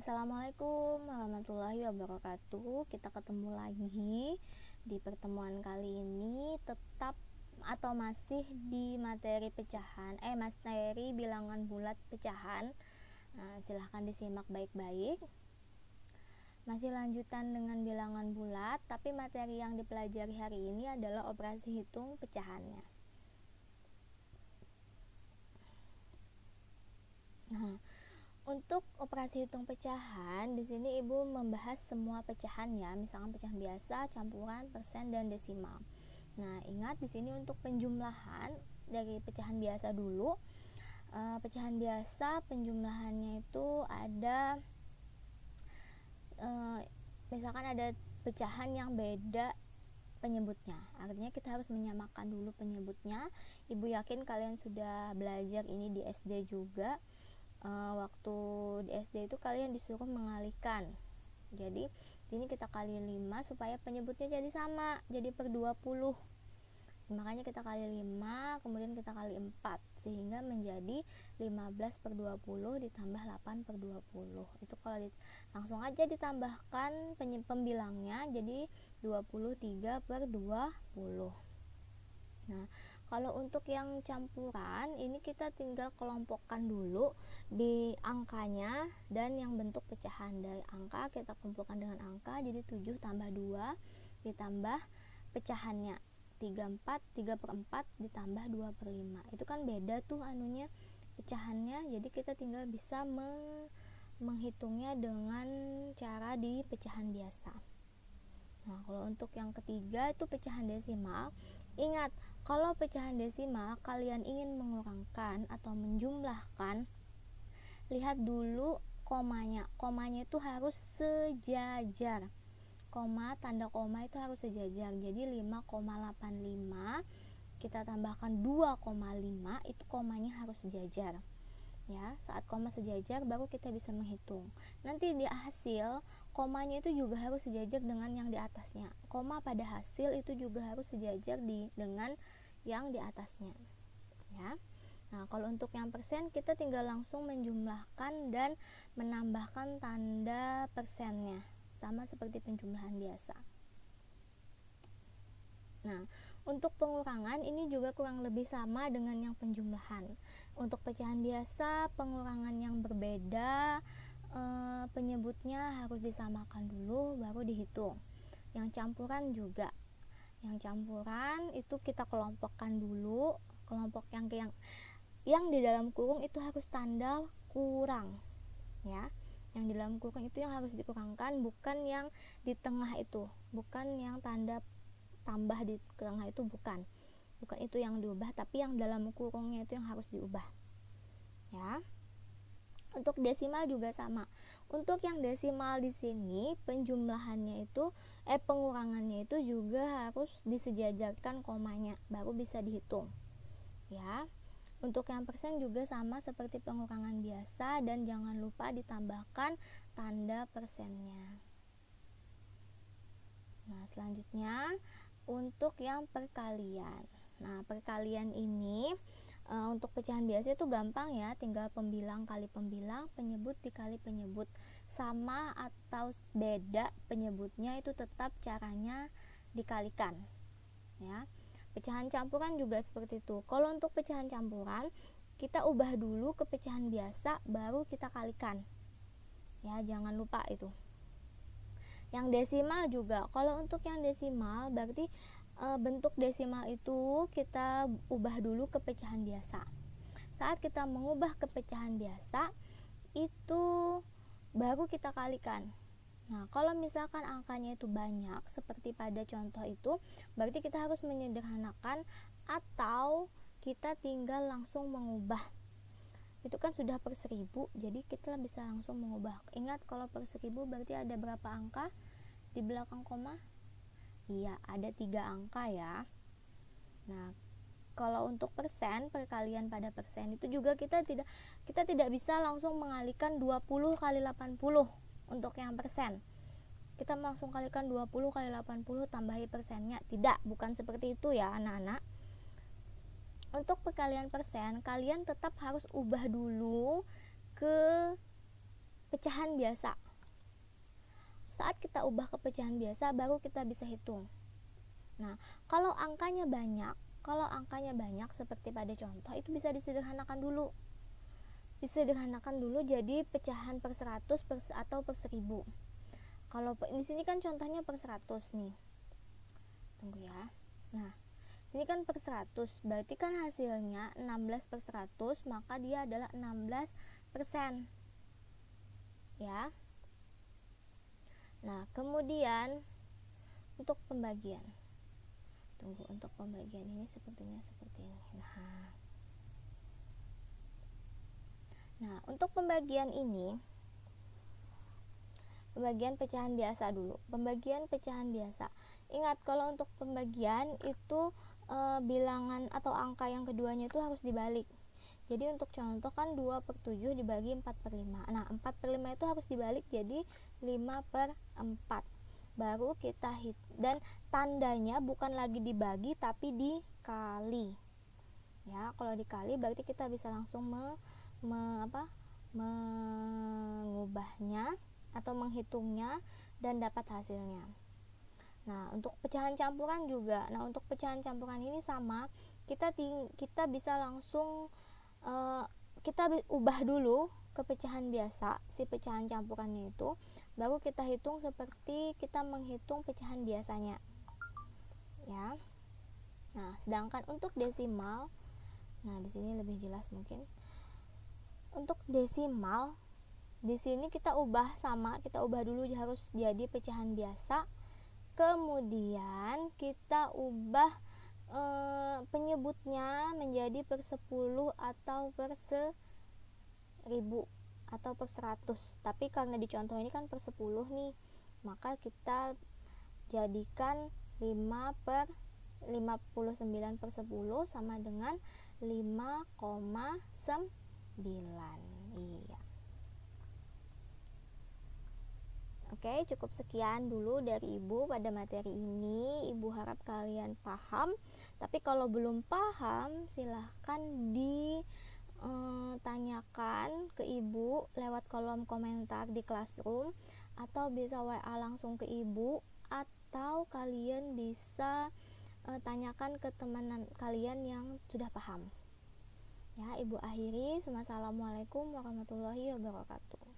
Assalamualaikum warahmatullahi wabarakatuh. Kita ketemu lagi di pertemuan kali ini, tetap atau masih di materi pecahan, materi bilangan bulat pecahan. Nah, silahkan disimak baik-baik. Masih lanjutan dengan bilangan bulat, tapi materi yang dipelajari hari ini adalah operasi hitung pecahannya. Nah, untuk operasi hitung pecahan, di sini Ibu membahas semua pecahan ya, misalkan pecahan biasa, campuran, persen, dan desimal. Nah, ingat di sini untuk penjumlahan dari pecahan biasa dulu. Pecahan biasa penjumlahannya itu ada misalkan ada pecahan yang beda penyebutnya. Artinya kita harus menyamakan dulu penyebutnya. Ibu yakin kalian sudah belajar ini di SD juga. Waktu di SD itu kalian disuruh mengalihkan. Jadi ini kita kali 5 supaya penyebutnya jadi sama, jadi per 20. Makanya kita kali 5, kemudian kita kali 4 sehingga menjadi 15 per 20 ditambah 8 per 20. Itu kalau langsung aja ditambahkan pembilangnya jadi 23 per 20. Nah, kalau untuk yang campuran ini kita tinggal kelompokkan dulu di angkanya dan yang bentuk pecahan. Dari angka kita kumpulkan dengan angka, jadi 7 tambah 2 ditambah pecahannya 3 per 4 ditambah 2 per 5. Itu kan beda tuh anunya pecahannya, jadi kita tinggal bisa menghitungnya dengan cara di pecahan biasa. Nah, kalau untuk yang ketiga itu pecahan desimal. Ingat, kalau pecahan desimal kalian ingin mengurangkan atau menjumlahkan, lihat dulu komanya. Komanya itu harus sejajar. Tanda koma itu harus sejajar. Jadi 5,85 kita tambahkan 2,5 itu komanya harus sejajar. Ya, saat koma sejajar baru kita bisa menghitung. Nanti di hasil komanya itu juga harus sejajar dengan yang di atasnya. Koma pada hasil itu juga harus sejajar dengan yang di atasnya. Ya. Nah, kalau untuk yang persen kita tinggal langsung menjumlahkan dan menambahkan tanda persennya, sama seperti penjumlahan biasa. Nah, untuk pengurangan ini juga kurang lebih sama dengan yang penjumlahan. Untuk pecahan biasa, pengurangan yang berbeda, penyebutnya harus disamakan dulu baru dihitung. Yang campuran juga. Yang campuran itu kita kelompokkan dulu, kelompok yang di dalam kurung itu harus tanda kurang. Ya. Yang di dalam kurung itu yang harus dikurangkan, bukan yang di tengah itu, bukan yang tanda tambah di tengah itu, bukan itu yang diubah, tapi yang dalam kurungnya itu yang harus diubah ya. Untuk desimal juga sama. Untuk yang desimal di sini penjumlahannya itu pengurangannya itu juga harus disejajarkan komanya baru bisa dihitung ya. Untuk yang persen juga sama seperti pengurangan biasa dan jangan lupa ditambahkan tanda persennya. Nah, selanjutnya untuk yang perkalian. Nah, perkalian ini untuk pecahan biasa itu gampang ya, tinggal pembilang kali pembilang, penyebut dikali penyebut. Sama atau beda penyebutnya itu tetap caranya dikalikan. Ya. Pecahan campuran juga seperti itu. Kalau untuk pecahan campuran, kita ubah dulu ke pecahan biasa baru kita kalikan. Ya, jangan lupa itu. Yang desimal juga, kalau untuk yang desimal berarti bentuk desimal itu kita ubah dulu ke pecahan biasa. Saat kita mengubah ke pecahan biasa itu baru kita kalikan. Nah, kalau misalkan angkanya itu banyak seperti pada contoh itu, berarti kita harus menyederhanakan atau kita tinggal langsung mengubah. Itu kan sudah per 1000, jadi kita bisa langsung mengubah. Ingat, kalau per 1000 berarti ada berapa angka di belakang koma? Iya, ada 3 angka ya. Nah, kalau untuk persen, perkalian pada persen itu juga kita tidak bisa langsung mengalihkan 20 kali 80 untuk yang persen. Kita langsung kalikan 20 kali 80 tambahi persennya. Tidak, bukan seperti itu ya anak-anak. Untuk perkalian persen, kalian tetap harus ubah dulu ke pecahan biasa. Saat kita ubah ke pecahan biasa baru kita bisa hitung. Nah, kalau angkanya banyak seperti pada contoh itu bisa disederhanakan dulu. Disederhanakan dulu jadi pecahan per 100 atau per 1000. Kalau di sini kan contohnya per 100 nih. Tunggu ya. Nah, ini kan per 100, berarti kan hasilnya 16 per 100, maka dia adalah 16%. Ya. Nah, kemudian untuk pembagian. Tunggu, untuk pembagian ini sepertinya seperti ini. Nah, untuk pembagian ini, pembagian pecahan biasa dulu. Pembagian pecahan biasa. Ingat, kalau untuk pembagian itu bilangan atau angka yang keduanya itu harus dibalik. Jadi untuk contoh kan 2/7 dibagi 4/5. Nah, 4/5 itu harus dibalik jadi 5/4. Baru kita dan tandanya bukan lagi dibagi tapi dikali. Ya, kalau dikali berarti kita bisa langsung mengubahnya atau menghitungnya dan dapat hasilnya. Nah, untuk pecahan campuran juga. Nah, untuk pecahan campuran ini sama, kita bisa langsung kita ubah dulu ke pecahan biasa, si pecahan campurannya itu, baru kita hitung seperti kita menghitung pecahan biasanya. Ya. Nah, sedangkan untuk desimal, nah di sini lebih jelas mungkin. Untuk desimal, di sini kita ubah dulu harus jadi pecahan biasa. Kemudian kita ubah penyebutnya menjadi per 10 atau per 1000 atau per 100. Tapi karena di contoh ini kan per 10 nih, maka kita jadikan 59/10 sama dengan 5,9. Iya. Oke, cukup sekian dulu dari Ibu pada materi ini. Ibu harap kalian paham. Tapi kalau belum paham, silahkan ditanyakan ke Ibu lewat kolom komentar di Classroom, atau bisa WA langsung ke Ibu, atau kalian bisa tanyakan ke teman kalian yang sudah paham. Ya, Ibu akhiri. Wassalamualaikum warahmatullahi wabarakatuh.